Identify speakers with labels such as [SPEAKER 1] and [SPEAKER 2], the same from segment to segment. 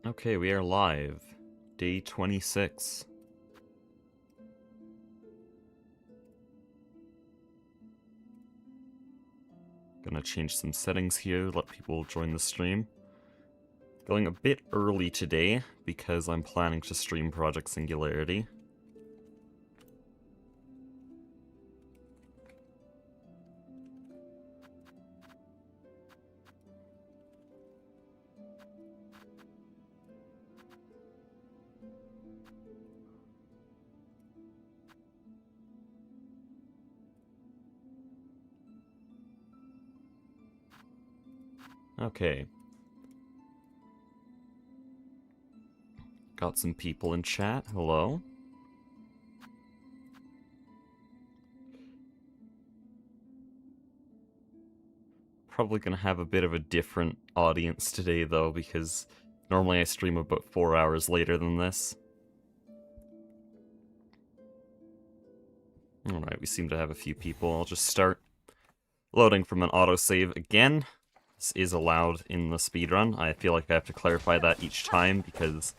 [SPEAKER 1] Okay, we are live. Day 26. Gonna change some settings here, let people join the stream. Going a bit early today, because I'm planning to stream Project Singularity. Okay. Got some people in chat. Hello. Probably gonna have a bit of a different audience today, though, because normally I stream about 4 hours later than this. Alright, we seem to have a few people. I'll just start loading from an autosave again. This is allowed in the speedrun. I feel like I have to clarify that each time because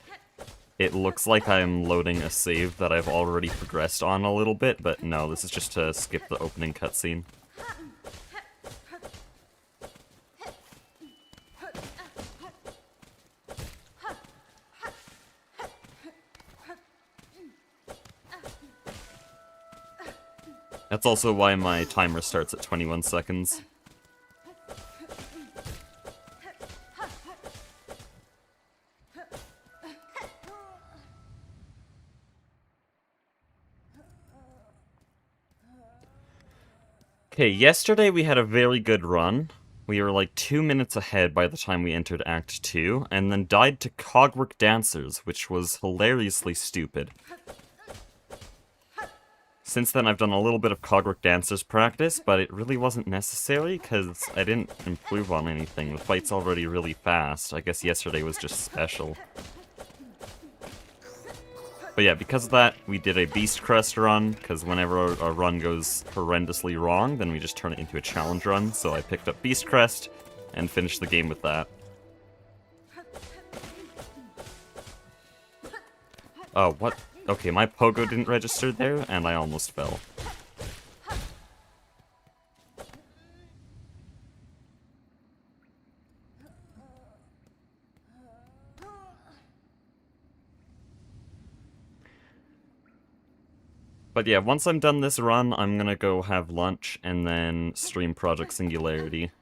[SPEAKER 1] it looks like I'm loading a save that I've already progressed on a little bit, but no, this is just to skip the opening cutscene. That's also why my timer starts at 21 seconds. Okay, yesterday we had a very good run. We were like 2 minutes ahead by the time we entered Act 2, and then died to Cogwork Dancers, which was hilariously stupid. Since then I've done a little bit of Cogwork Dancers practice, but it really wasn't necessary, because I didn't improve on anything. The fight's already really fast. I guess yesterday was just special. But yeah, because of that, we did a Beast Crest run, because whenever a run goes horrendously wrong, then we just turn it into a challenge run. So I picked up Beast Crest, and finished the game with that. Oh, what? Okay, my pogo didn't register there, and I almost fell. But yeah, once I'm done this run, I'm gonna go have lunch and then stream Project Singularity.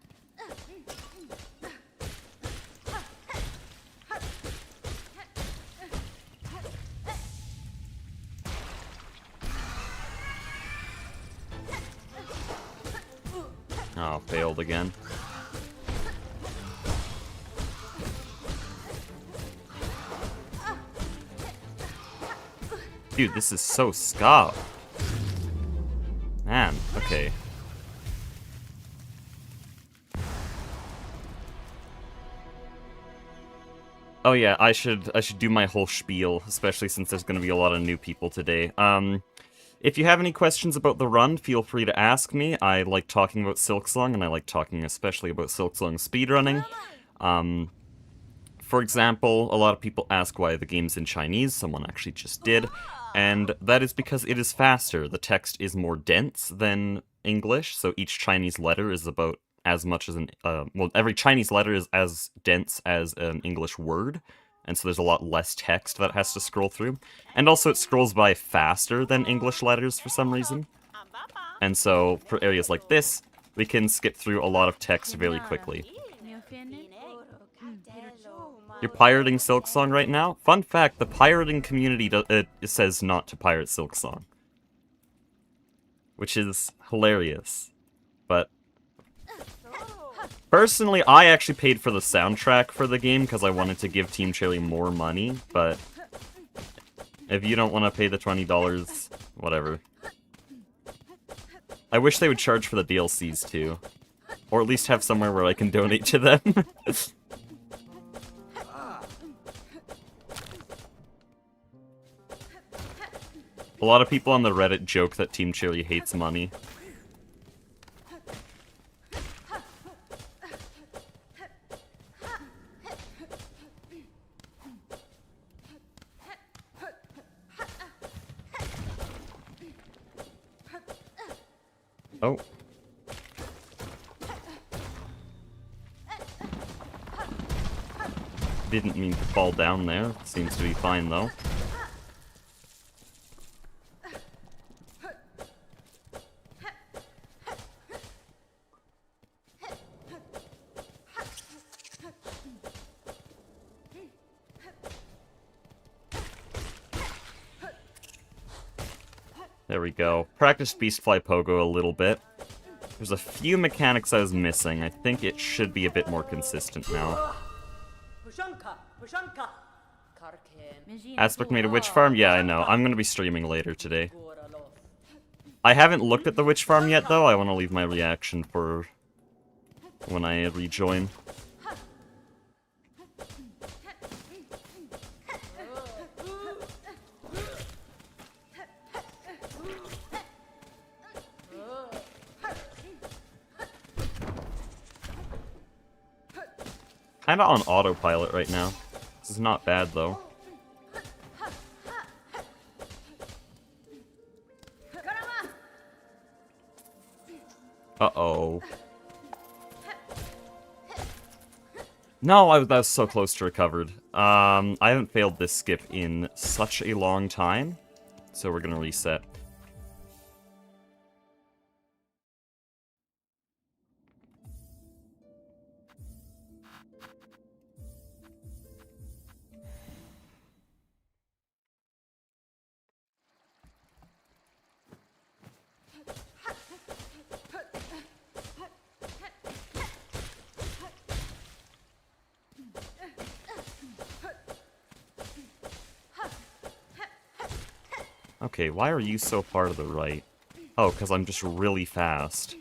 [SPEAKER 1] Oh, failed again. Dude, this is so scuffed. Man, okay. Oh yeah, I should do my whole spiel, especially since there's going to be a lot of new people today. If you have any questions about the run, feel free to ask me. I like talking about Silksong, and I like talking especially about Silksong speedrunning. For example, a lot of people ask why the game's in Chinese, someone actually just did, and that is because it is faster. The text is more dense than English, so each Chinese letter is about as much as well, every Chinese letter is as dense as an English word, and so there's a lot less text that has to scroll through. And also it scrolls by faster than English letters for some reason. And so, for areas like this, we can skip through a lot of text very quickly. You're pirating Silksong right now? Fun fact, the pirating community it says not to pirate Silksong. Which is hilarious. But personally, I actually paid for the soundtrack for the game because I wanted to give Team Cherry more money, but if you don't want to pay the $20, whatever. I wish they would charge for the DLCs too. Or at least have somewhere where I can donate to them. A lot of people on the Reddit joke that Team Cherry hates money. Oh. Didn't mean to fall down there. Seems to be fine, though. There we go. Practice Beastfly Pogo a little bit. There's a few mechanics I was missing. I think it should be a bit more consistent now. Aspect made a witch farm? Yeah, I know. I'm gonna be streaming later today. I haven't looked at the witch farm yet, though. I want to leave my reaction for when I rejoin. Kinda on autopilot right now. This is not bad, though. Uh-oh. No, that was so close to recovered. I haven't failed this skip in such a long time, so we're gonna reset. Okay, why are you so far to the right? Oh, because I'm just really fast.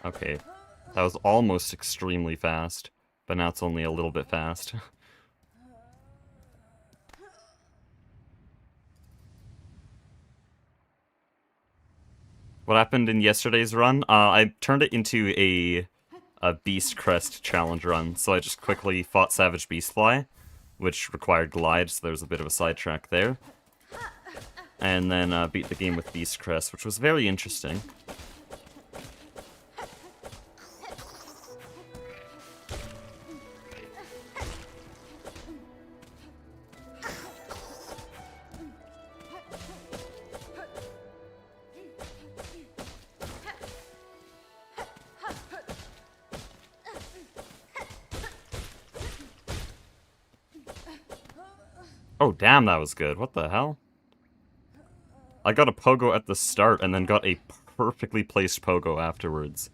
[SPEAKER 1] Okay, that was almost extremely fast, but now it's only a little bit fast. What happened in yesterday's run? I turned it into a Beast Crest challenge run, so I just quickly fought Savage Beastfly, which required glide, so there was a bit of a sidetrack there. And then beat the game with Beast Crest, which was very interesting. Oh, damn, that was good. What the hell? I got a pogo at the start and then got a perfectly placed pogo afterwards.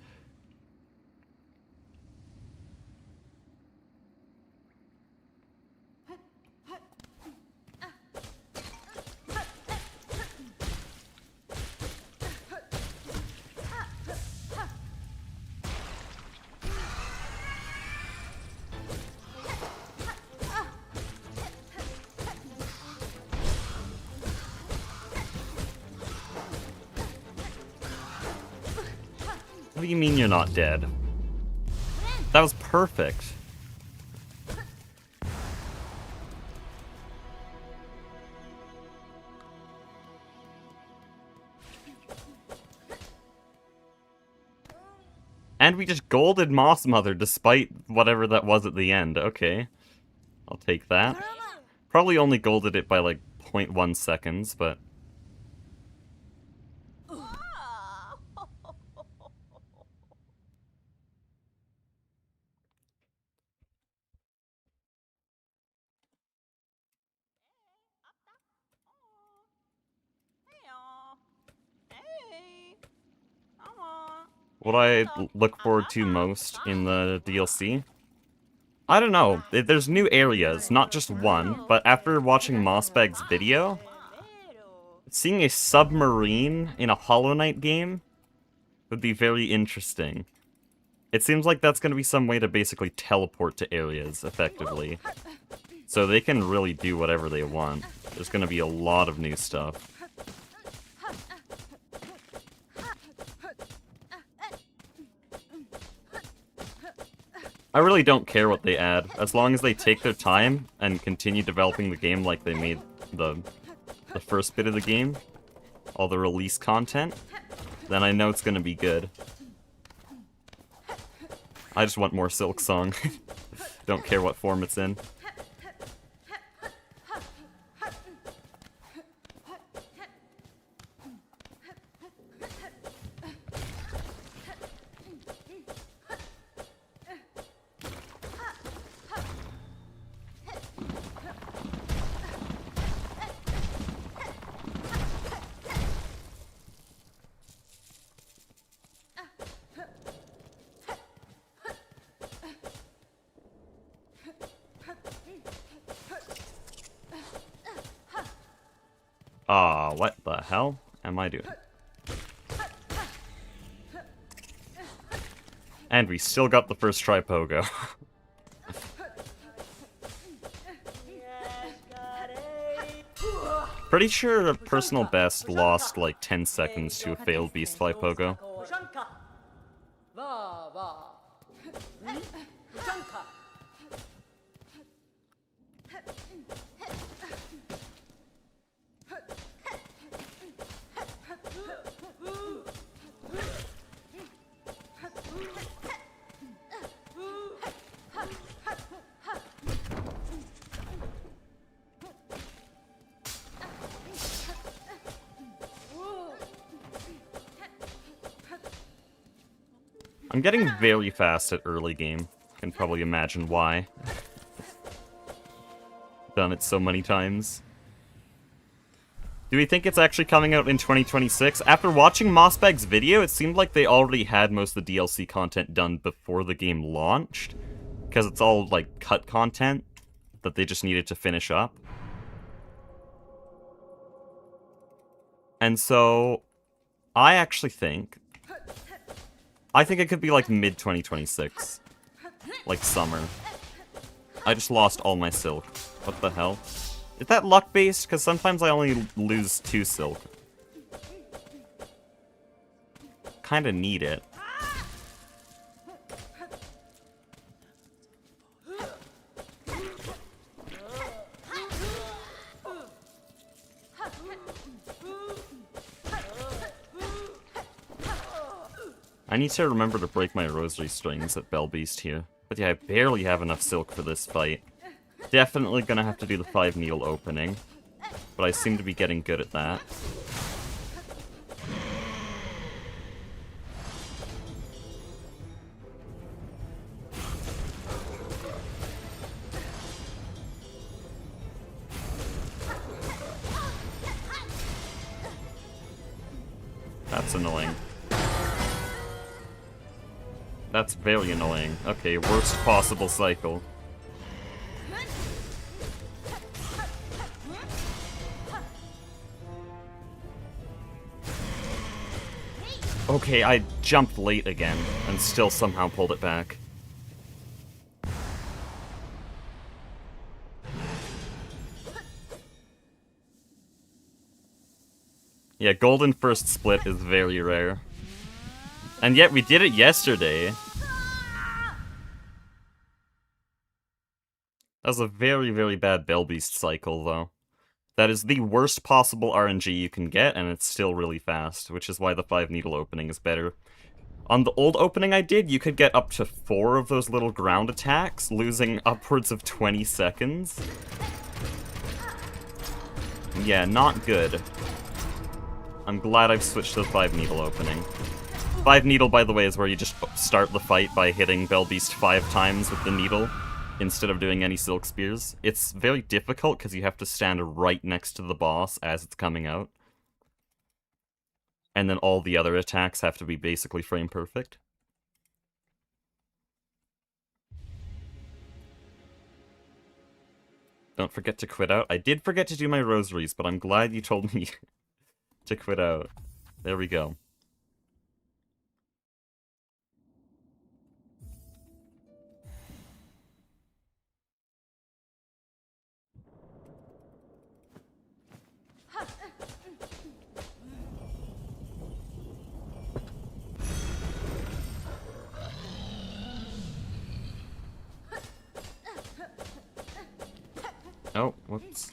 [SPEAKER 1] What do you mean you're not dead? That was perfect. And we just golded Moss Mother despite whatever that was at the end. Okay. I'll take that. Probably only golded it by like 0.1 seconds, but... What I look forward to most in the DLC? I don't know. There's new areas, not just one, but after watching Mossbag's video, seeing a submarine in a Hollow Knight game would be very interesting. It seems like that's going to be some way to basically teleport to areas, effectively. So they can really do whatever they want. There's going to be a lot of new stuff. I really don't care what they add, as long as they take their time and continue developing the game like they made the first bit of the game, all the release content, then I know it's gonna be good. I just want more Silksong. Don't care what form it's in. Ah, what the hell am I doing? And we still got the first try pogo. Pretty sure a personal best lost like 10 seconds to a failed beast fly pogo. I'm getting very fast at early game. Can probably imagine why. Done it so many times. Do we think it's actually coming out in 2026? After watching Mossbag's video, it seemed like they already had most of the DLC content done before the game launched. Because it's all, like, cut content that they just needed to finish up. And so, I actually think... I think it could be, like, mid-2026. Like, summer. I just lost all my silk. What the hell? Is that luck-based? Because sometimes I only lose 2 silk. Kinda need it. I need to remember to break my rosary strings at Bellbeast here. But yeah, I barely have enough silk for this fight. Definitely gonna have to do the 5 needle opening. But I seem to be getting good at that. That's annoying. That's very annoying. Okay, worst possible cycle. Okay, I jumped late again, and still somehow pulled it back. Yeah, golden first split is very rare. And yet we did it yesterday. That was a very, very bad Bellbeast cycle, though. That is the worst possible RNG you can get, and it's still really fast, which is why the 5 needle opening is better. On the old opening I did, you could get up to 4 of those little ground attacks, losing upwards of 20 seconds. Yeah, not good. I'm glad I've switched to the 5 needle opening. 5 needle, by the way, is where you just start the fight by hitting Bellbeast 5 times with the needle, instead of doing any silk spears. It's very difficult because you have to stand right next to the boss as it's coming out. And then all the other attacks have to be basically frame perfect. Don't forget to quit out. I did forget to do my rosaries, but I'm glad you told me to quit out. There we go. Oh, whoops.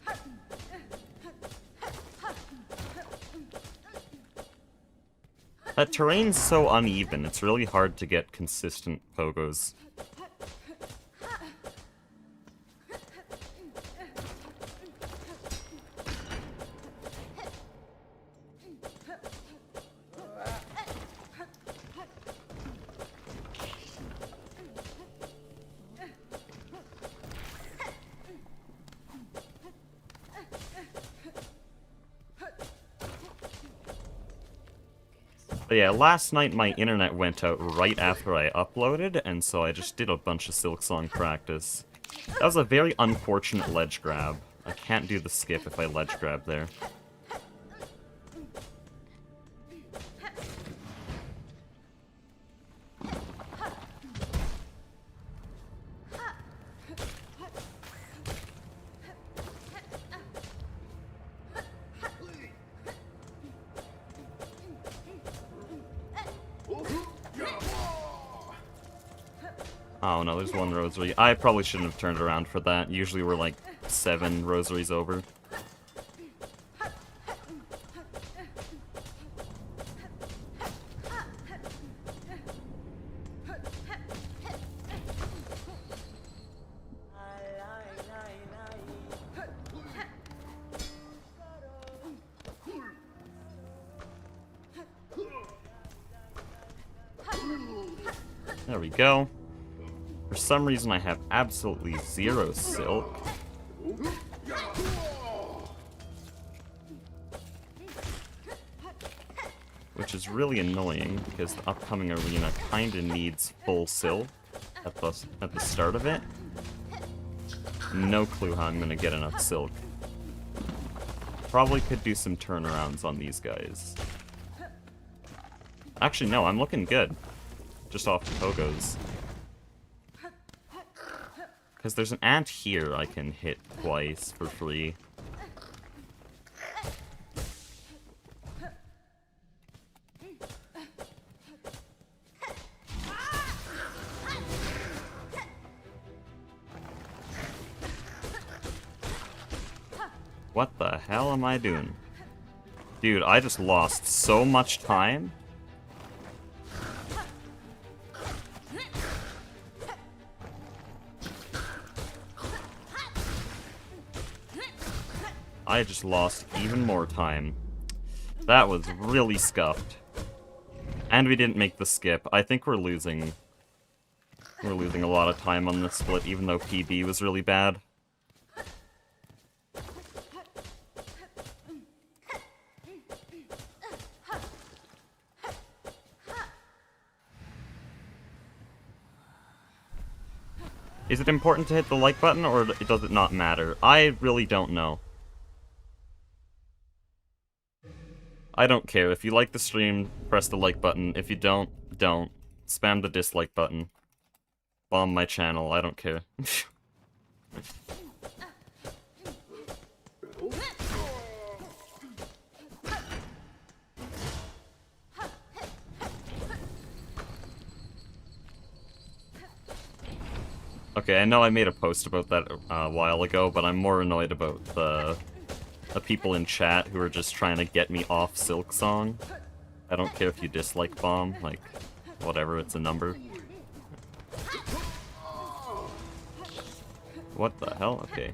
[SPEAKER 1] That terrain's so uneven, it's really hard to get consistent pogos. But yeah, last night my internet went out right after I uploaded, and so I just did a bunch of Silksong practice. That was a very unfortunate ledge grab. I can't do the skip if I ledge grab there. Oh no, there's one rosary. I probably shouldn't have turned around for that. Usually we're like 7 rosaries over. There we go. For some reason I have absolutely 0 silk. Which is really annoying, because the upcoming arena kinda needs full silk at the start of it. No clue how I'm gonna get enough silk. Probably could do some turnarounds on these guys. Actually, no, I'm looking good. Just off the pogos. Because there's an ant here I can hit twice for free. What the hell am I doing? Dude, I just lost so much time. I just lost even more time. That was really scuffed. And we didn't make the skip. I think we're losing. We're losing a lot of time on this split, even though PB was really bad. Is it important to hit the like button, or does it not matter? I really don't know. I don't care. If you like the stream, press the like button. If you don't, don't. Spam the dislike button. Bomb my channel, I don't care. Okay, I know I made a post about that a while ago, but I'm more annoyed about the people in chat who are just trying to get me off Silksong. I don't care if you dislike bomb, like, whatever, it's a number. What the hell? Okay.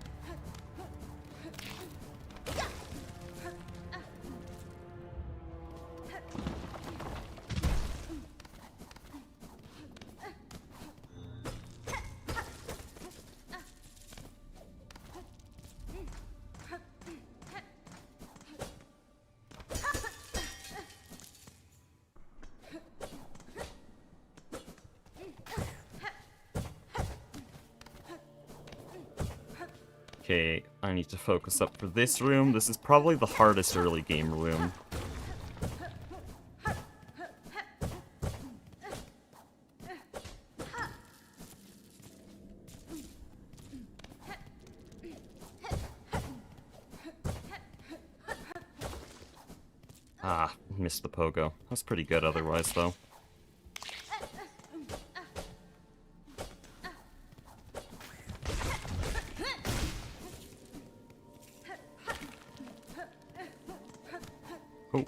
[SPEAKER 1] Okay, I need to focus up for this room. This is probably the hardest early game room. Ah, missed the pogo. That's pretty good otherwise, though. Oh.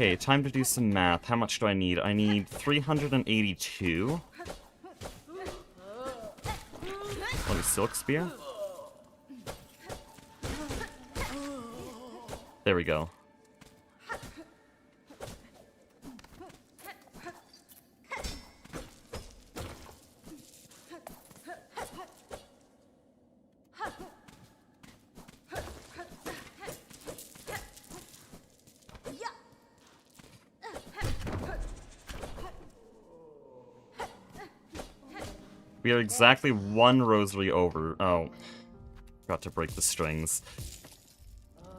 [SPEAKER 1] Okay, time to do some math. How much do I need? I need 382. Let me Silk Spear. There we go. We are exactly one rosary over. Oh. Forgot to break the strings.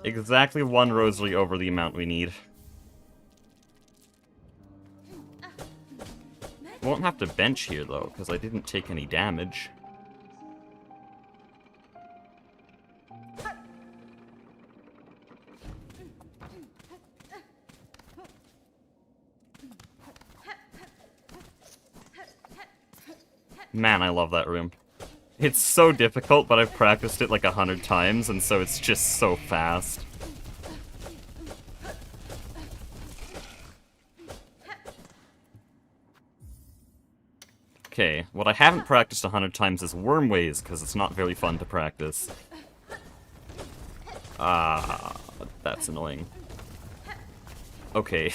[SPEAKER 1] Exactly one rosary over the amount we need. Won't have to bench here, though, because I didn't take any damage. Man, I love that room. It's so difficult, but I've practiced it like 100 times, and so it's just so fast. Okay, what I haven't practiced 100 times is Wormways, because it's not very fun to practice. Ah, that's annoying. Okay.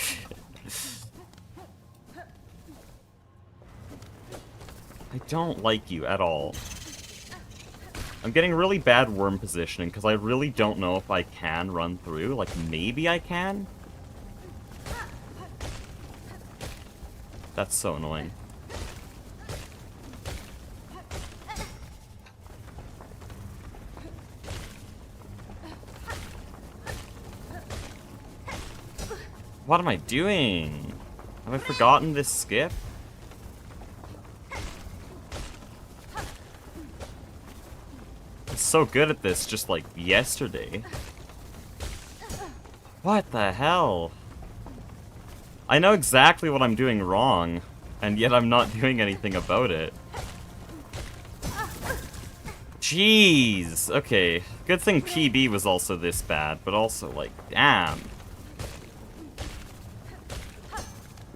[SPEAKER 1] I don't like you at all. I'm getting really bad worm positioning because I really don't know if I can run through. Like, maybe I can? That's so annoying. What am I doing? Have I forgotten this skip? So good at this just like yesterday. What the hell? I know exactly what I'm doing wrong, and yet I'm not doing anything about it. Jeez. Okay. Good thing PB was also this bad, but also like, damn.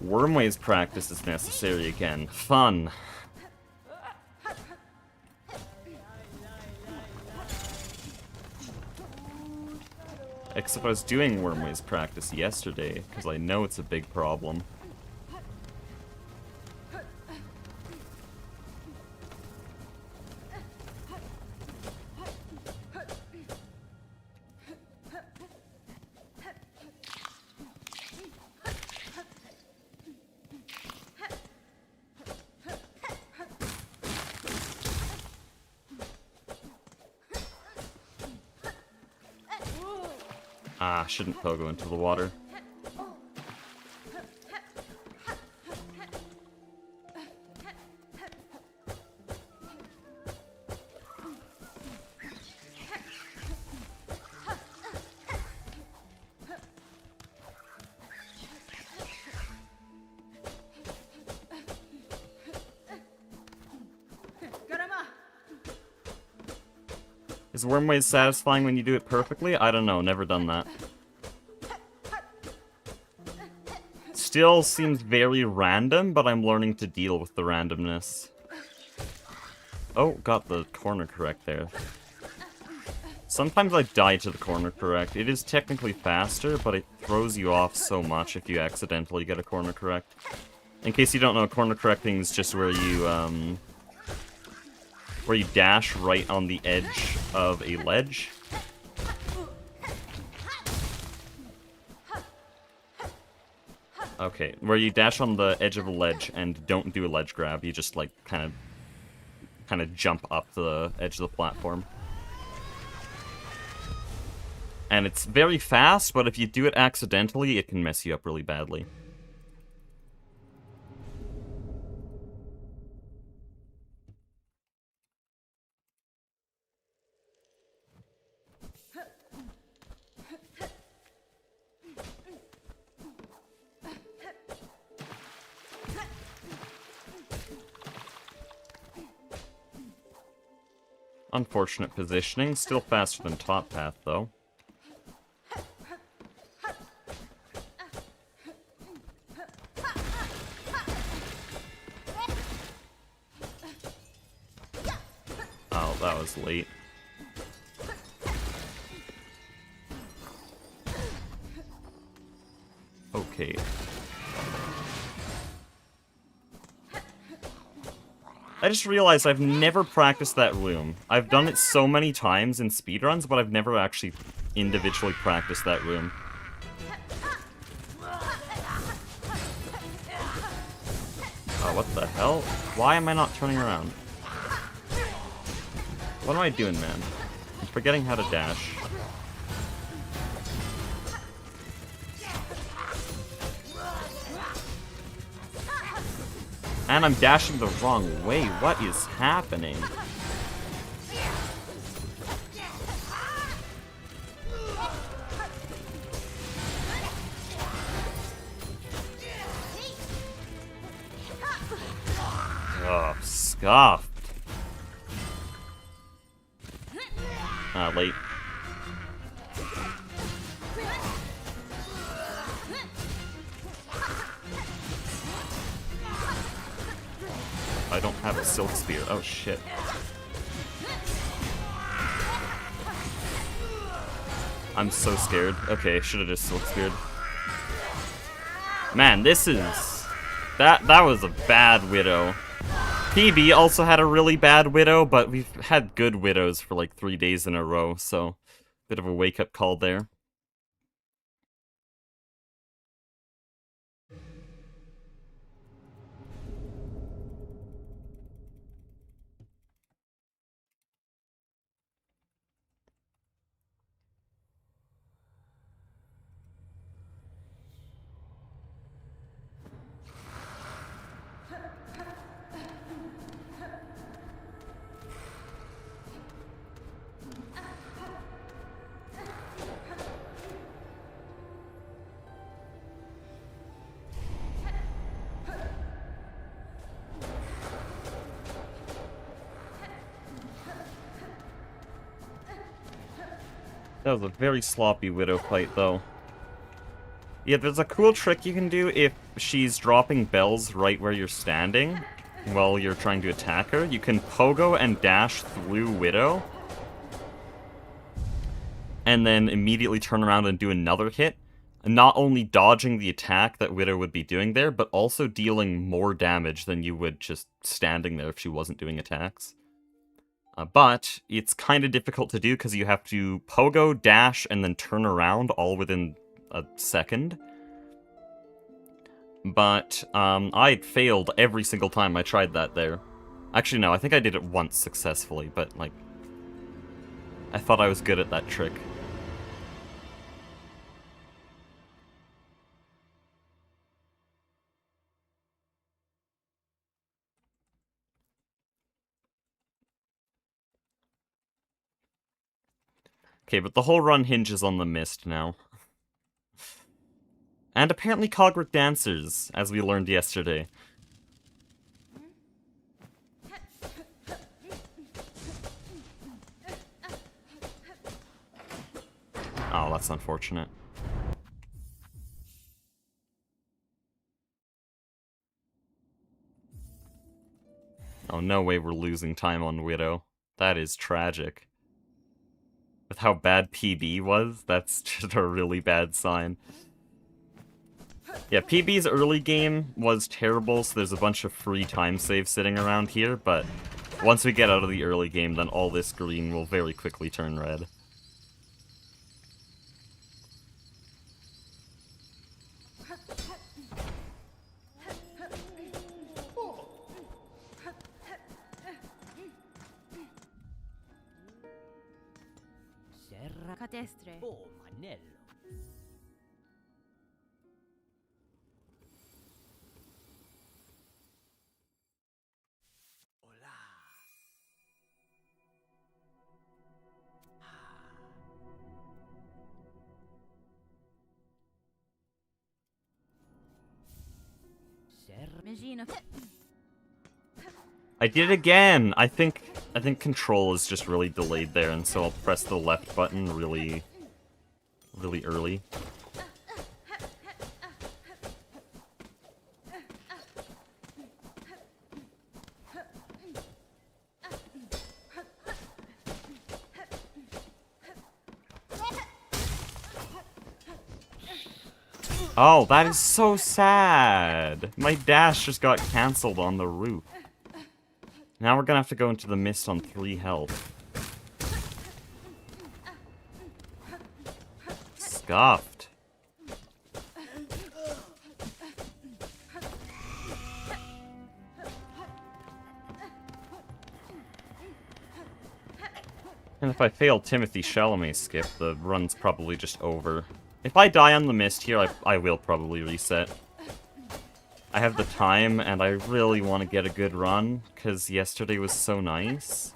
[SPEAKER 1] Wormways practice is necessary again. Fun. Except I was doing Wormways practice yesterday, because I know it's a big problem. Ah, shouldn't pogo into the water. Is Wormways satisfying when you do it perfectly? I don't know, never done that. Still seems very random, but I'm learning to deal with the randomness. Oh, got the corner correct there. Sometimes I die to the corner correct. It is technically faster, but it throws you off so much if you accidentally get a corner correct. In case you don't know, corner correcting is just where you dash right on the edge of a ledge. Okay, where you dash on the edge of a ledge and don't do a ledge grab, you just like kind of jump up the edge of the platform. And it's very fast, but if you do it accidentally, it can mess you up really badly. Unfortunate positioning. Still faster than top path, though. Oh, that was late. Okay. I just realized I've never practiced that room. I've done it so many times in speedruns, but I've never actually individually practiced that room. Oh, what the hell? Why am I not turning around? What am I doing, man? I'm forgetting how to dash. And I'm dashing the wrong way. What is happening? Oh, scuffed. Late. I don't have a silk spear. Oh shit. I'm so scared. Okay, should have just silk speared. Man, this is... That was a bad Widow. PB also had a really bad Widow, but we've had good Widows for like 3 days in a row, so... Bit of a wake-up call there. That was a very sloppy Widow fight, though. Yeah, there's a cool trick you can do if she's dropping bells right where you're standing while you're trying to attack her. You can pogo and dash through Widow, and then immediately turn around and do another hit, not only dodging the attack that Widow would be doing there, but also dealing more damage than you would just standing there if she wasn't doing attacks. But it's kind of difficult to do because you have to pogo, dash, and then turn around all within a second. But I failed every single time I tried that there. Actually, no, I think I did it once successfully, but, like, I thought I was good at that trick. Okay, but the whole run hinges on the mist now. And apparently Cogric dancers, as we learned yesterday. Oh, that's unfortunate. Oh, no way we're losing time on Widow. That is tragic. With how bad PB was, that's just a really bad sign. Yeah, PB's early game was terrible, so there's a bunch of free time saves sitting around here, but once we get out of the early game, then all this green will very quickly turn red.
[SPEAKER 2] Oh, Manello. Hola.
[SPEAKER 1] I did it again! I think I think control is just really delayed there, and so I'll press the left button really early. Oh, that is so sad! My dash just got cancelled on the roof. Now we're gonna have to go into the mist on 3 health. Scuffed. And if I fail Timothy Chalamet's skip, the run's probably just over. If I die on the mist here, I will probably reset. I have the time, and I really want to get a good run, because yesterday was so nice.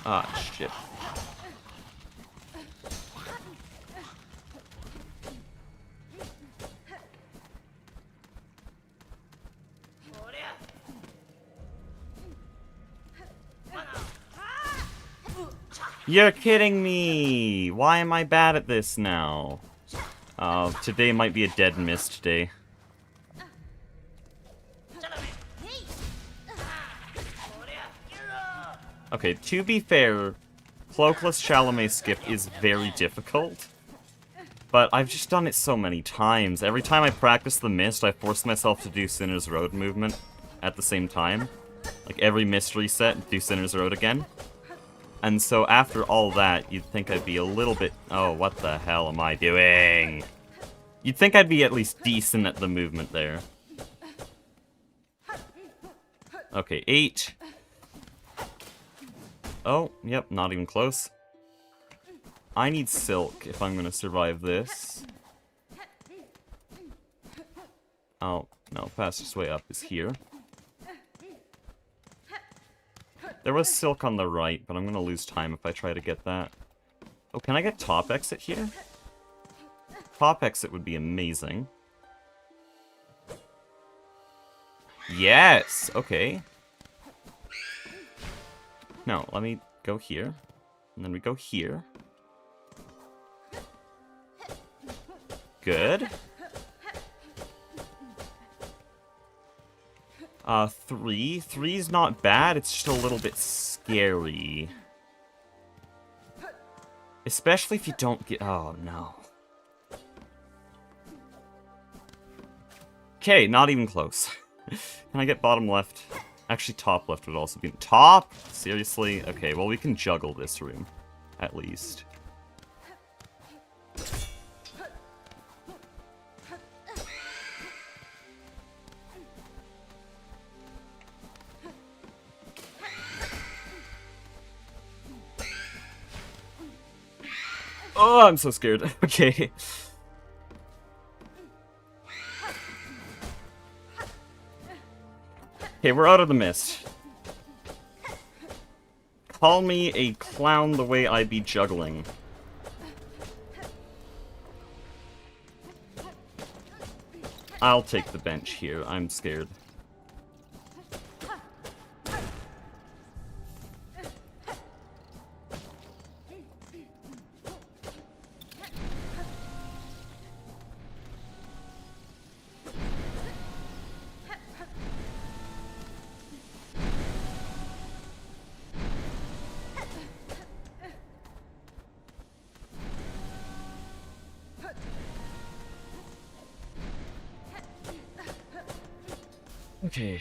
[SPEAKER 1] Ah, shit. You're kidding me! Why am I bad at this now? Today might be a dead mist day. Okay, to be fair, Cloakless Chalamet skip is very difficult. But I've just done it so many times. Every time I practice the mist, I force myself to do Sinner's Road movement at the same time. Like every mist reset, do Sinner's Road again. And so after all that, you'd think I'd be a little bit... Oh, what the hell am I doing? You'd think I'd be at least decent at the movement there. Okay, 8. Oh, yep, not even close. I need Silk if I'm gonna survive this. Oh, no, fastest way up is here. There was Silk on the right, but I'm gonna lose time if I try to get that. Oh, can I get top exit here? Top exit would be amazing. Yes! Okay. No, let me go here. And then we go here. Good. 3. 3's not bad, it's just a little bit scary. Especially if you don't get... Oh, no. Okay, not even close. Can I get bottom left? Actually, top left would also be... Top? Seriously? Okay, well, we can juggle this room. At least. Oh, I'm so scared. Okay. Okay, we're out of the mist. Call me a clown the way I be juggling. I'll take the bench here. I'm scared. Okay.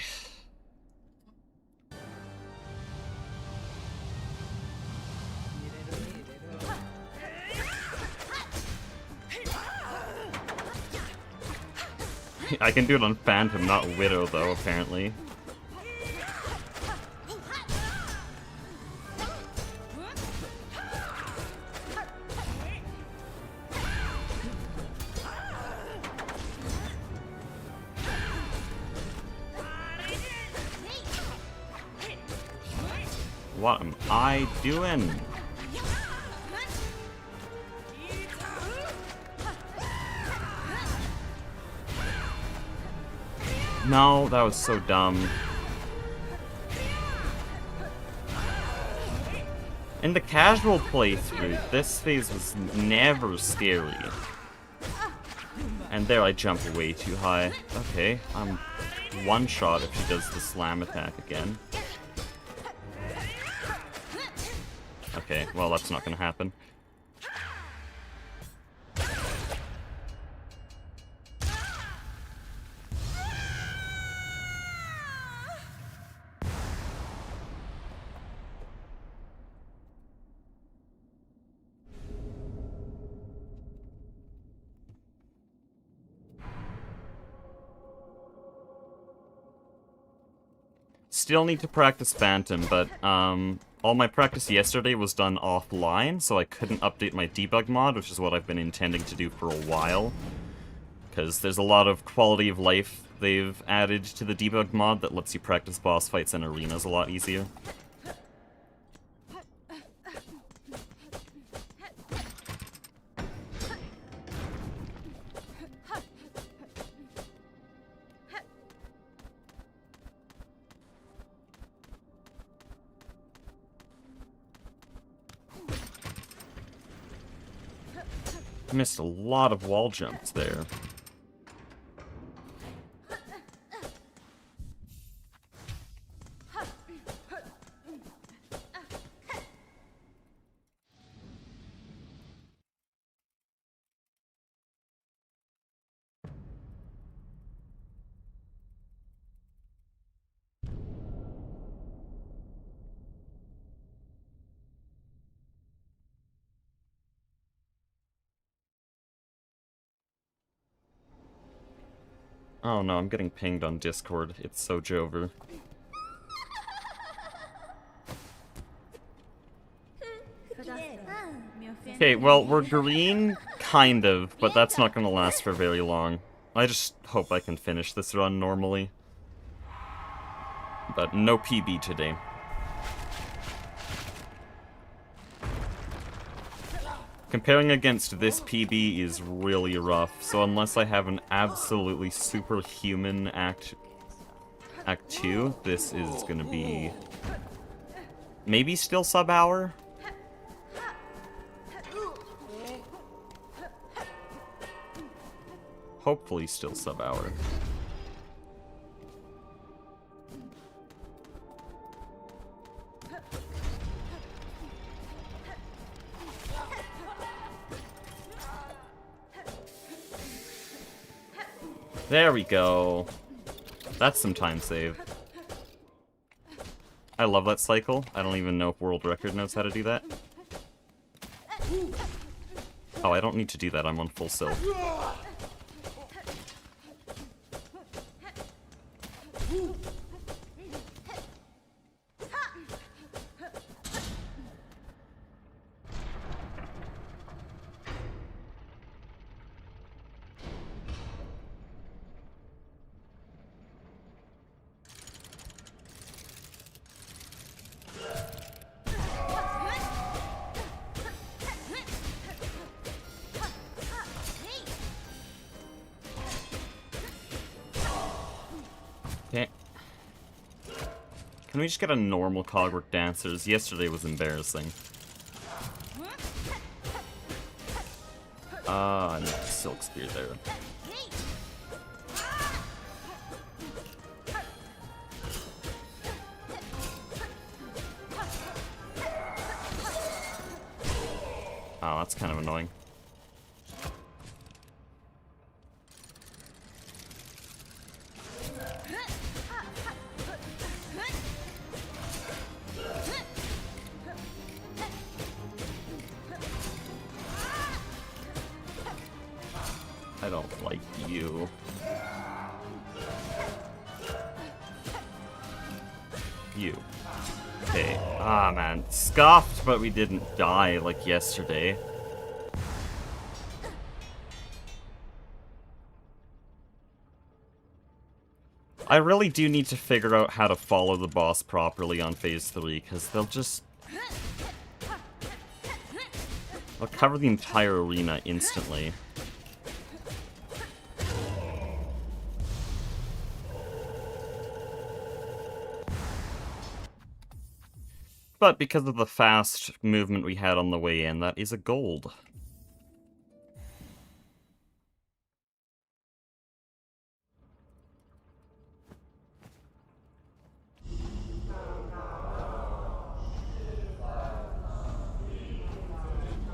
[SPEAKER 1] I can do it on Phantom, not Widow, though, apparently. What am I doing? No, that was so dumb. In the casual playthrough, this phase was never scary. And there I jumped way too high. Okay, I'm one shot if she does the slam attack again. Okay, well that's not gonna happen. Still need to practice Phantom, but all my practice yesterday was done offline, so I couldn't update my debug mod, which is what I've been intending to do for a while. Because there's a lot of quality of life they've added to the debug mod that lets you practice boss fights and arenas a lot easier. Missed a lot of wall jumps there. Oh no, I'm getting pinged on Discord. It's so Jover. Okay, well, we're green, kind of, but that's not gonna last for very long. I just hope I can finish this run normally. But no PB today. Comparing against this PB is really rough, so unless I have an absolutely superhuman Act 2, this is gonna be... maybe still sub-hour? Hopefully still sub-hour. There we go. That's some time save. I love that cycle. I don't even know if World Record knows how to do that. Oh, I don't need to do that. I'm on full Silk. Okay. Can we just get a normal Cogwork Dancers? Yesterday was embarrassing. I need the Silk Spear there. Oh, that's kind of annoying. I don't like you. You. Okay. Ah, man. Scoffed, but we didn't die like yesterday. I really do need to figure out how to follow the boss properly on Phase 3, because they'll cover the entire arena instantly. But because of the fast movement we had on the way in, that is a gold.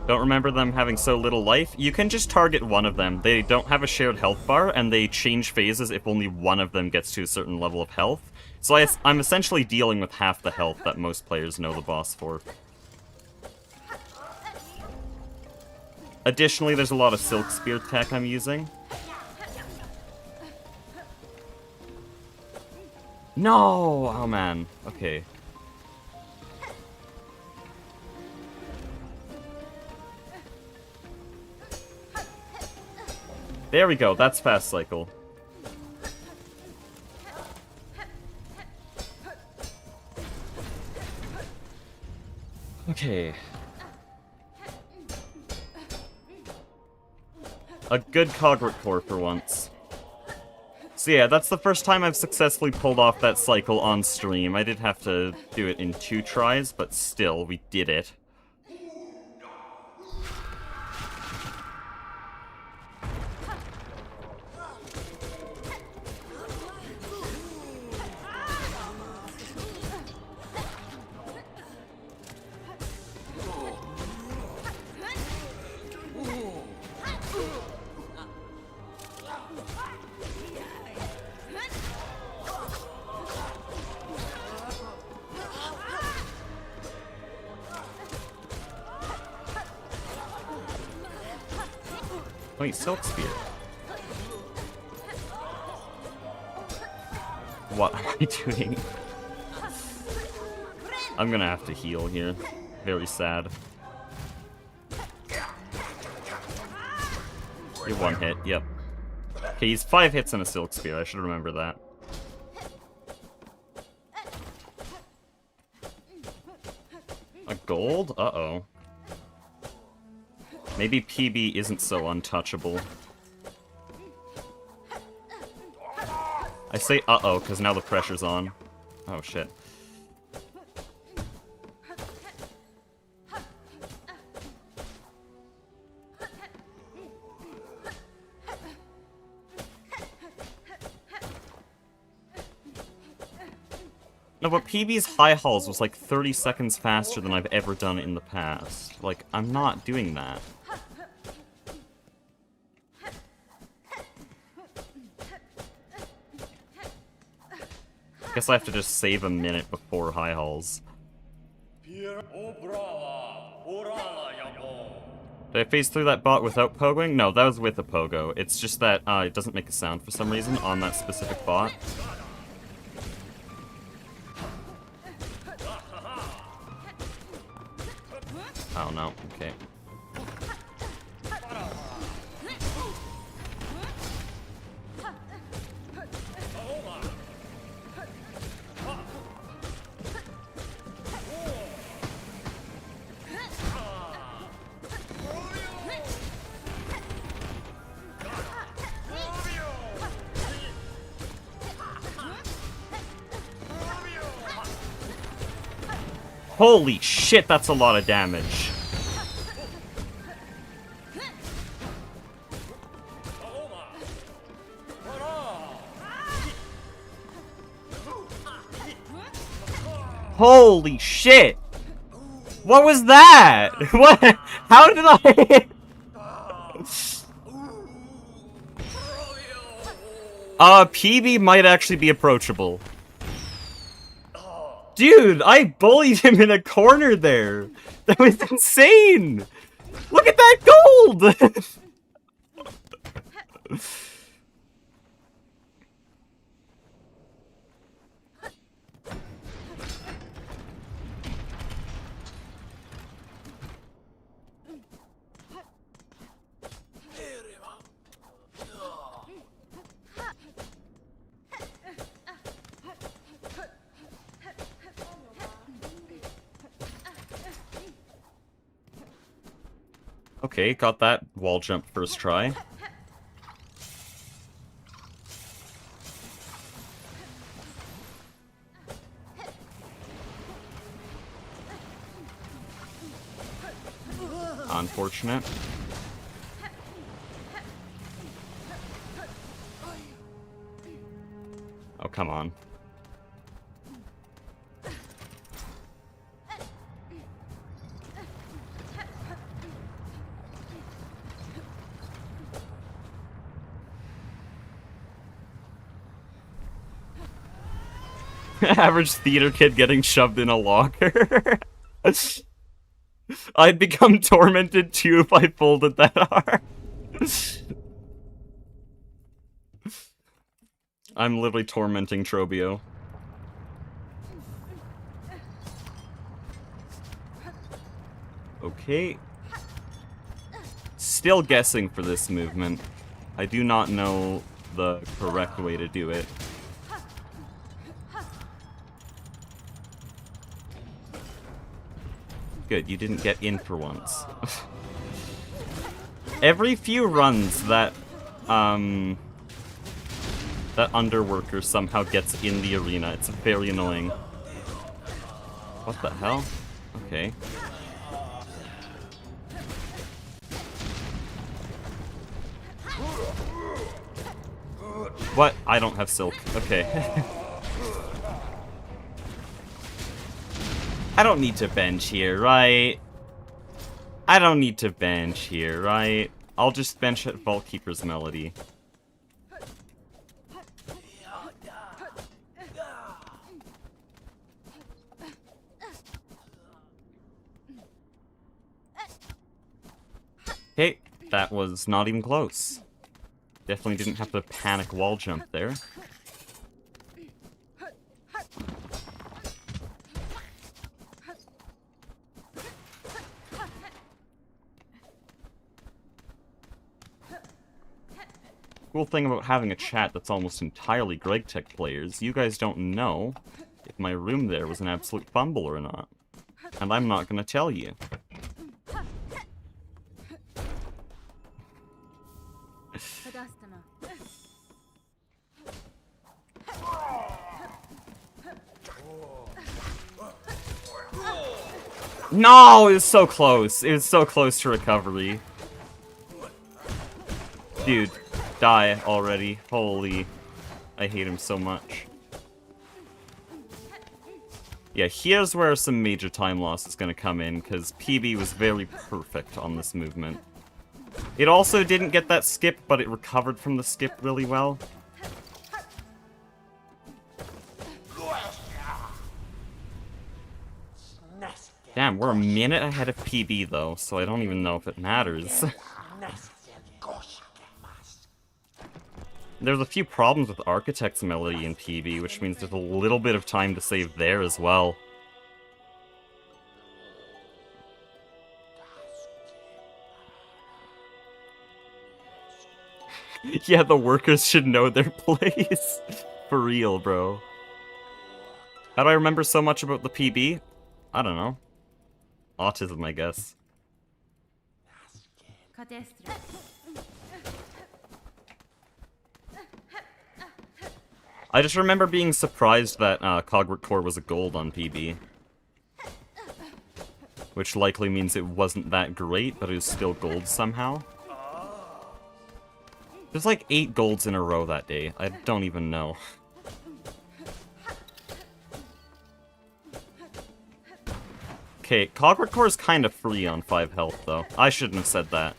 [SPEAKER 1] Don't remember them having so little life? You can just target one of them. They don't have a shared health bar, and they change phases if only one of them gets to a certain level of health. So I'm essentially dealing with half the health that most players know the boss for. Additionally, there's a lot of Silk Spear tech I'm using. No! Oh man. Okay. There we go, that's fast cycle. Okay. A good Cogwort core for once. So yeah, that's the first time I've successfully pulled off that cycle on stream. I did have to do it in 2 tries, but still, we did it. Wait, Silk Spear. What am I doing? I'm gonna have to heal here. Very sad. You're 1 hit, yep. Okay, he's 5 hits and a Silk Spear, I should remember that. A gold? Uh-oh. Maybe PB isn't so untouchable. I say uh-oh, because now the pressure's on. Oh, shit. No, but PB's high hauls was like 30 seconds faster than I've ever done in the past. Like, I'm not doing that. Guess I have to just save a minute before high hauls. Did I phase through that bot without pogoing? No, that was with a pogo. It's just that it doesn't make a sound for some reason on that specific bot. Oh no, okay. Holy shit, that's a lot of damage. Holy shit! What was that? What? How did I... PB might actually be approachable. Dude, I bullied him in a corner there. That was insane. Look at that gold. Okay, got that wall jump first try. Unfortunate. Oh, come on. Average theater kid getting shoved in a locker. I'd become tormented too if I folded that hard. I'm literally tormenting Trobio. Okay. Still guessing for this movement. I do not know the correct way to do it. Good, you didn't get in for once. Every few runs that underworker somehow gets in the arena. It's very annoying. What the hell? Okay. What? I don't have silk. Okay. I don't need to bench here, right? I don't need to bench here, right? I'll just bench at Vault Keeper's Melody. Okay, that was not even close. Definitely didn't have to panic wall jump there. Cool thing about having a chat that's almost entirely Greg Tech players, you guys don't know if my room there was an absolute fumble or not. And I'm not gonna tell you. No, it was so close. It was so close to recovery. Dude, die already. Holy. I hate him so much. Yeah, here's where some major time loss is going to come in, because PB was very perfect on this movement. It also didn't get that skip, but it recovered from the skip really well. Damn, we're a minute ahead of PB, though, so I don't even know if it matters. There's a few problems with Architect's Melody in PB, which means there's a little bit of time to save there as well. Yeah, the workers should know their place. For real, bro. How do I remember so much about the PB? I don't know. Autism, I guess. I just remember being surprised that Cogwork Core was a gold on PB. Which likely means it wasn't that great, but it was still gold somehow. There's like 8 golds in a row that day. I don't even know. Okay, Cogwork Core is kind of free on 5 health, though. I shouldn't have said that.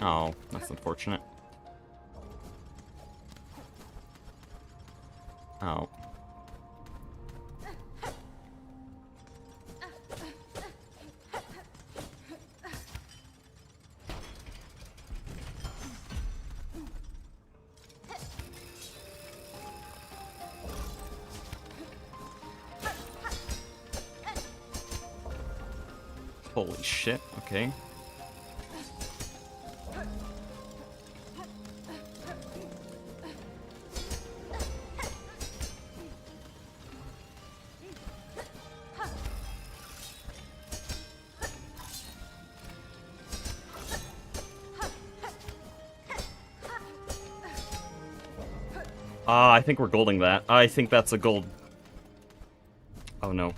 [SPEAKER 1] Oh, that's unfortunate. Oh. Holy shit, okay. I think we're golding that. I think that's a gold. Oh no.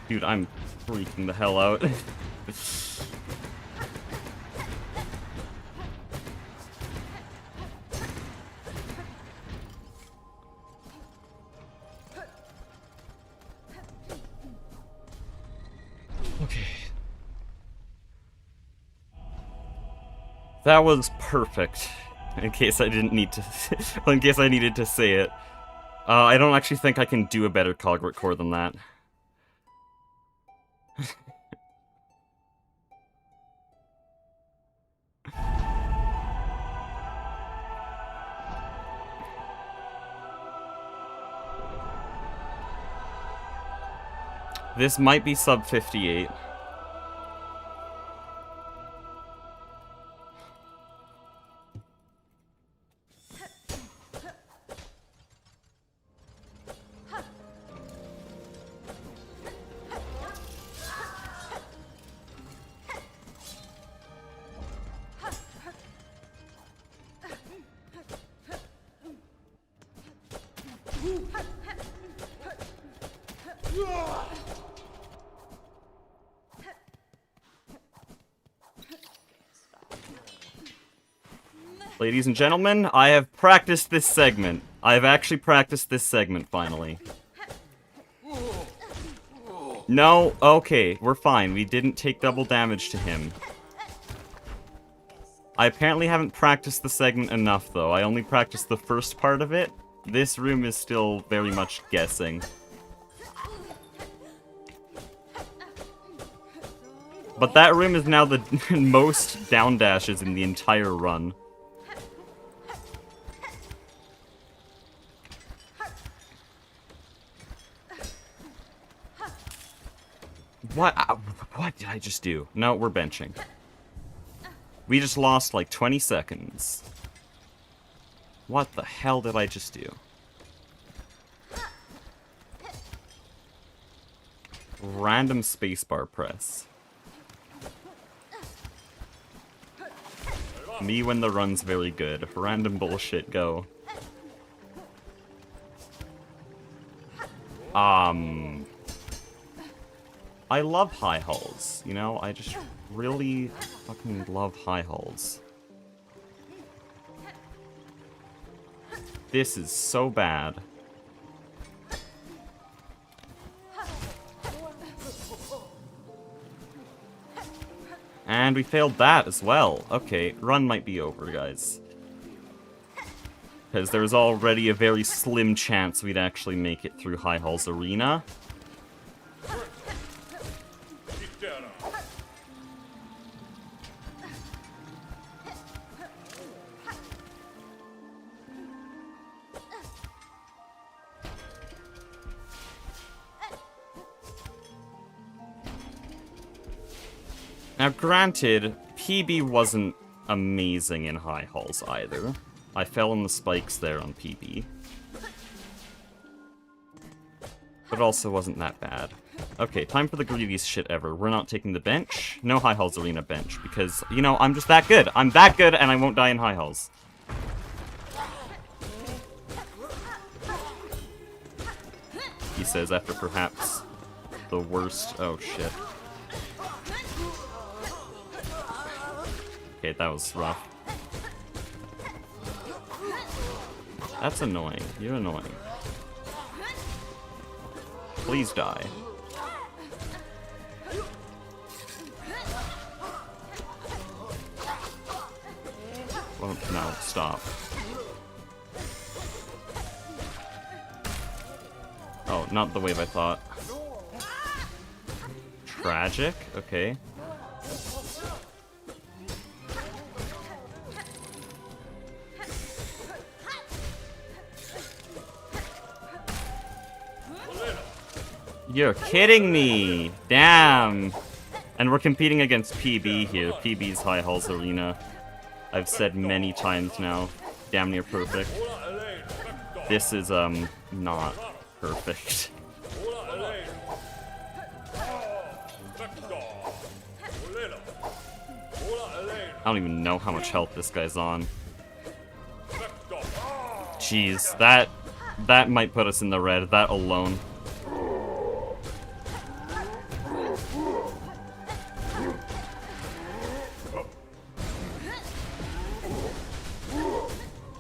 [SPEAKER 1] Dude, I'm freaking the hell out. Okay. That was perfect. In case I didn't need to... in case I needed to say it. I don't actually think I can do a better cogwort core than that. This might be sub 58. Ladies and gentlemen, I have practiced this segment. I have actually practiced this segment, finally. No, okay, we're fine. We didn't take double damage to him. I apparently haven't practiced the segment enough, though. I only practiced the first part of it. This room is still very much guessing. But that room is now the most down dashes in the entire run. What did I just do? No, we're benching. We just lost like 20 seconds. What the hell did I just do? Random spacebar press. Me when the run's very good. Random bullshit, go. I love high hulls, you know? I just really fucking love high hulls. This is so bad. And we failed that as well. Okay, run might be over, guys. Because there's already a very slim chance we'd actually make it through High Hall's arena. Now, granted, PB wasn't amazing in high halls either. I fell on the spikes there on PB. But also wasn't that bad. Okay, time for the greediest shit ever. We're not taking the bench. No high halls arena bench, because, you know, I'm just that good. I'm that good, and I won't die in high halls. He says after perhaps the worst... Oh, shit. Okay, that was rough. That's annoying. You're annoying. Please die. Oh, no, stop. Oh, not the wave I thought. Tragic? Okay. You're kidding me! Damn! And we're competing against PB here. PB's High Halls Arena. I've said many times now. Damn near perfect. This is, not perfect. I don't even know how much health this guy's on. Jeez, that might put us in the red, that alone.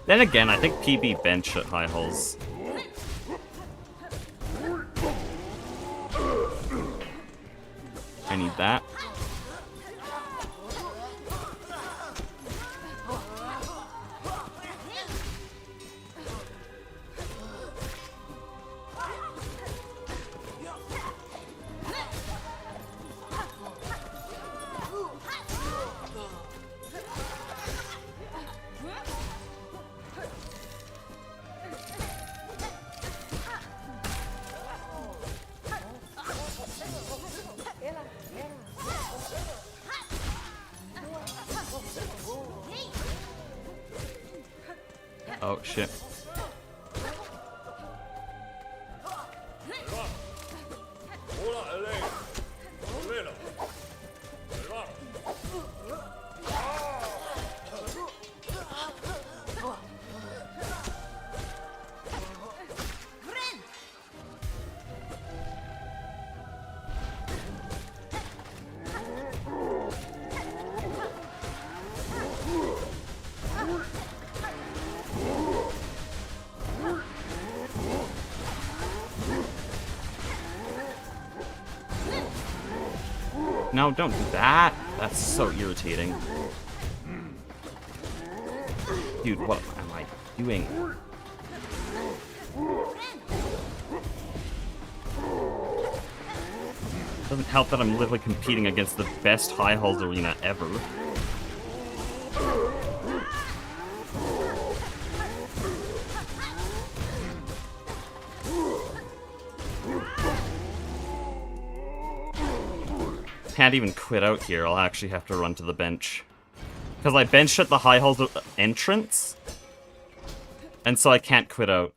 [SPEAKER 1] Then again, I think PB bench at high hulls. I need that. Oh, shit. No, don't do that. That's so irritating. Dude, what am I doing? Doesn't help that I'm literally competing against the best high hulls arena ever. Can't even quit out here, I'll actually have to run to the bench. Because I benched at the high hulls entrance, and so I can't quit out.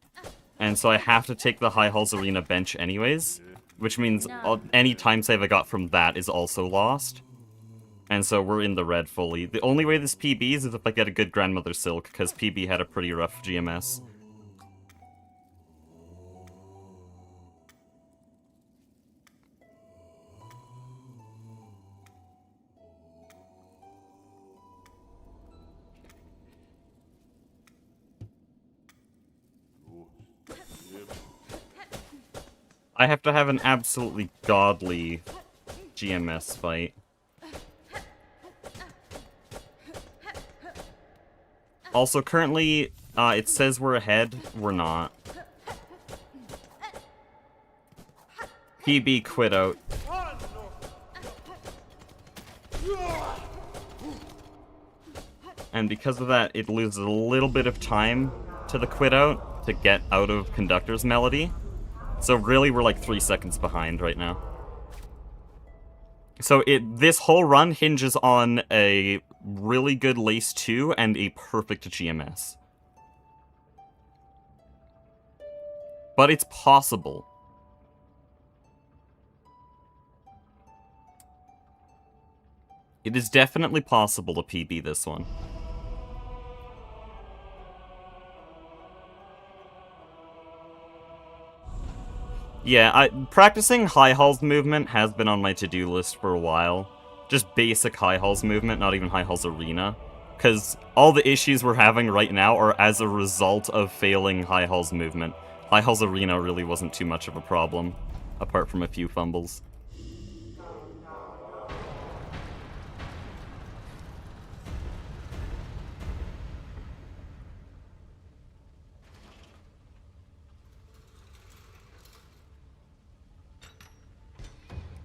[SPEAKER 1] And so I have to take the high hulls arena bench anyways, which means any time save I got from that is also lost. And so we're in the red fully. The only way this PBs is if I get a good Grandmother Silk, because PB had a pretty rough GMS. I have to have an absolutely godly GMS fight. Also, currently, it says we're ahead. We're not. PB quit out. And because of that, it loses a little bit of time to the quit out to get out of Conductor's Melody. So really, we're like 3 seconds behind right now. So this whole run hinges on a really good Lace 2 and a perfect GMS. But it's possible. It is definitely possible to PB this one. Yeah, practicing high hulls movement has been on my to-do list for a while. Just basic high hulls movement, not even high hulls arena. Because all the issues we're having right now are as a result of failing high hulls movement. High hulls arena really wasn't too much of a problem, apart from a few fumbles.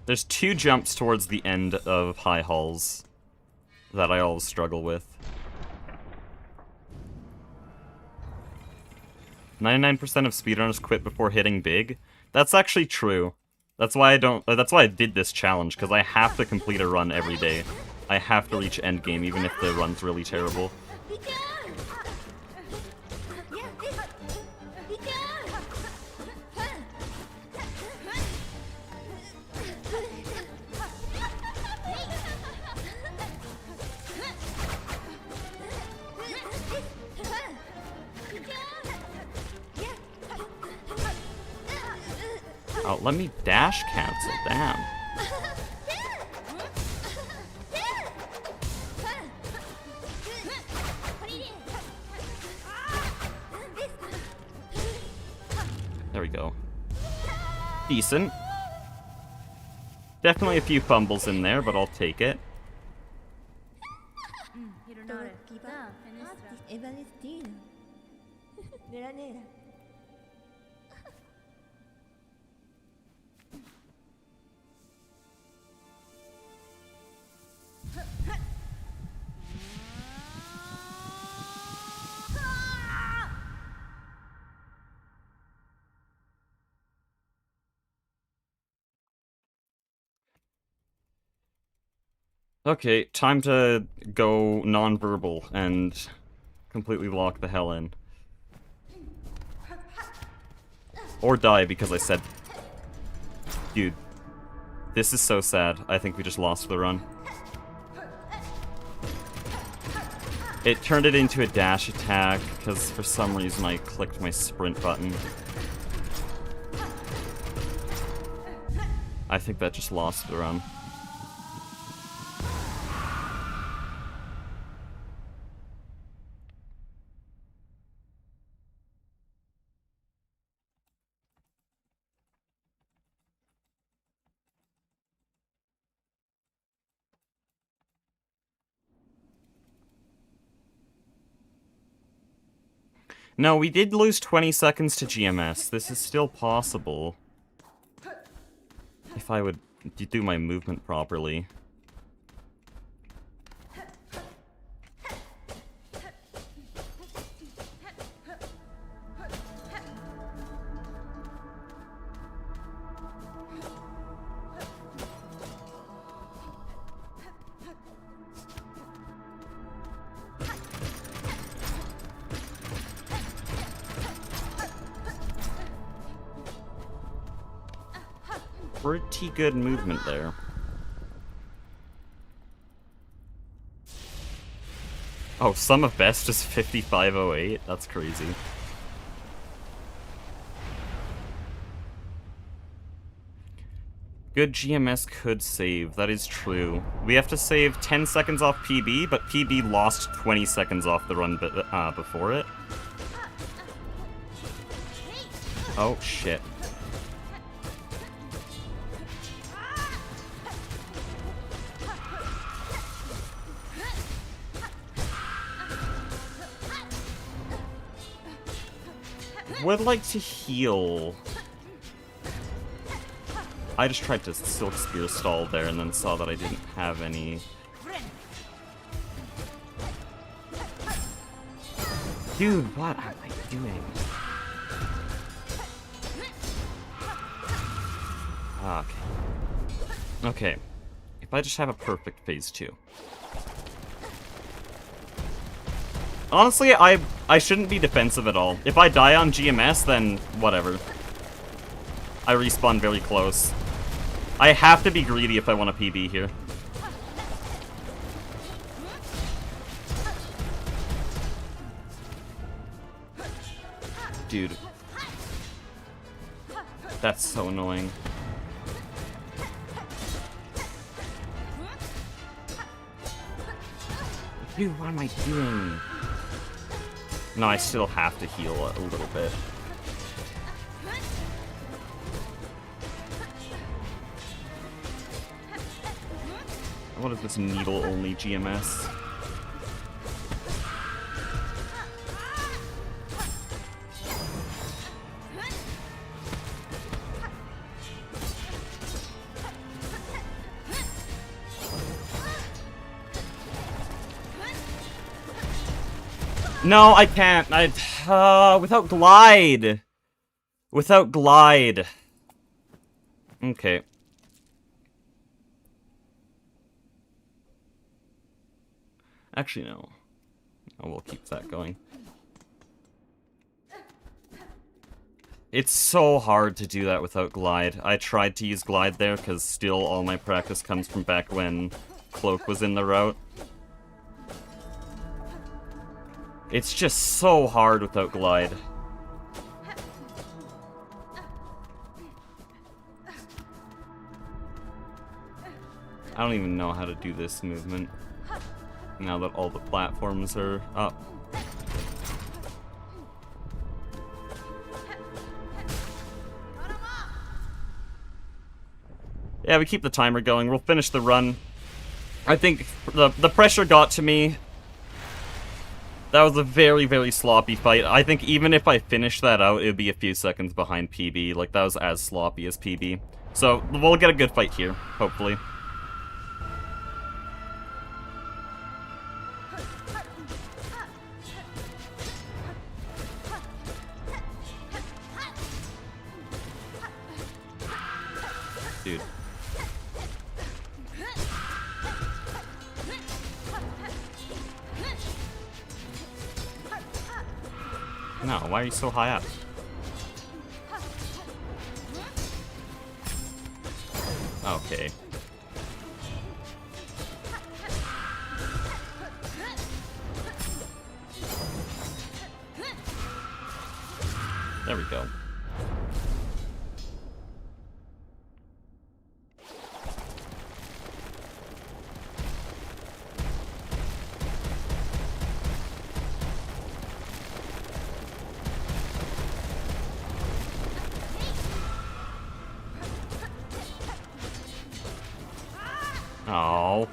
[SPEAKER 1] There's 2 jumps towards the end of high hulls that I always struggle with. 99% of speedrunners quit before hitting big. That's actually true. That's why I did this challenge, because I have to complete a run every day. I have to reach endgame, even if the run's really terrible. Oh, let me dash cancel. Damn. There we go. Decent. Definitely a few fumbles in there, but I'll take it. Okay, time to go non-verbal and completely lock the hell in. Or die because I said... Dude, this is so sad. I think we just lost the run. It turned it into a dash attack because for some reason I clicked my sprint button. I think that just lost the run. No, we did lose 20 seconds to GMS. This is still possible. If I would do my movement properly. Pretty good movement there. Oh, sum of best is 5508? That's crazy. Good GMS could save, that is true. We have to save 10 seconds off PB, but PB lost 20 seconds off the run before it. Oh, shit. Would like to heal. I just tried to Silk Spear stall there and then saw that I didn't have any. Dude, what am I doing? Okay. Okay. If I just have a perfect phase 2. Honestly, I shouldn't be defensive at all. If I die on GMS, then whatever. I respawn very close. I have to be greedy if I want a PB here. Dude. That's so annoying. Dude, what am I doing? No, I still have to heal a little bit. What is this needle-only GMS? No, I can't. Without glide. Without glide. Okay. Actually, no. Oh, we'll keep that going. It's so hard to do that without glide. I tried to use glide there because still all my practice comes from back when Cloak was in the route. It's just so hard without glide. I don't even know how to do this movement now that all the platforms are up. Yeah, we keep the timer going. We'll finish the run. I think the pressure got to me. That was a very, very sloppy fight. I think even if I finished that out, it would be a few seconds behind PB. Like, that was as sloppy as PB. So, we'll get a good fight here, hopefully. Dude. No, why are you so high up? Okay. There we go. Oh.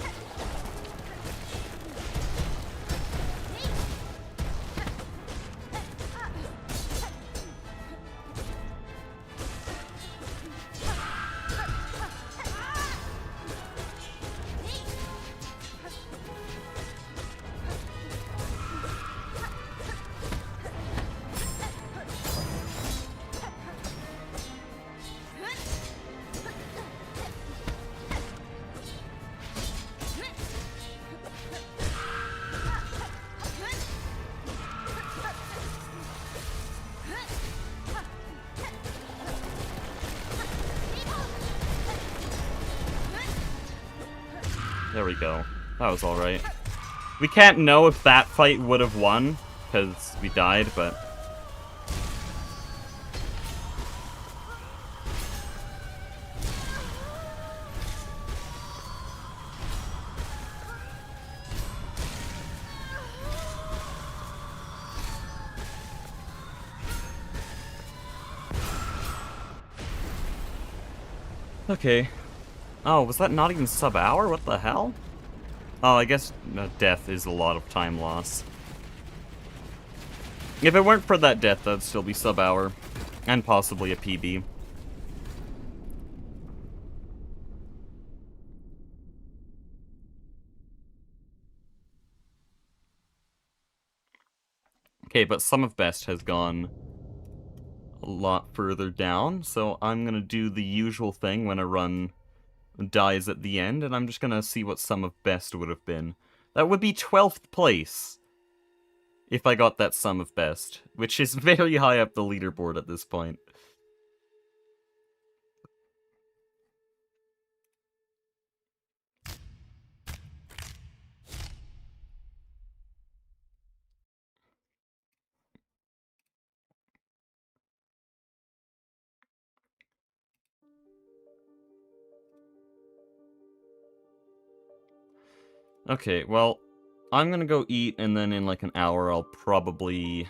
[SPEAKER 1] There we go. That was alright. We can't know if that fight would have won, because we died, but... Okay. Oh, was that not even sub-hour? What the hell? Oh, I guess death is a lot of time loss. If it weren't for that death, that'd still be sub-hour. And possibly a PB. Okay, but Sum of Best has gone a lot further down, so I'm gonna do the usual thing when a run dies at the end, and I'm just gonna see what Sum of Best would have been. That would be 12th place if I got that Sum of Best, which is very high up the leaderboard at this point. Okay, well, I'm gonna go eat, and then in like an hour I'll probably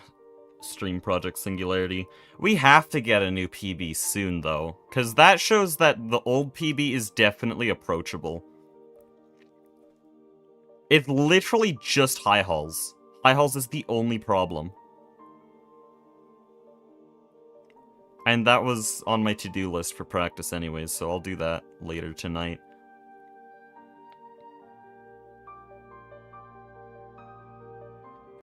[SPEAKER 1] stream Project Singularity. We have to get a new PB soon, though, because that shows that the old PB is definitely approachable. It's literally just high hauls. High hauls is the only problem. And that was on my to-do list for practice anyways, so I'll do that later tonight.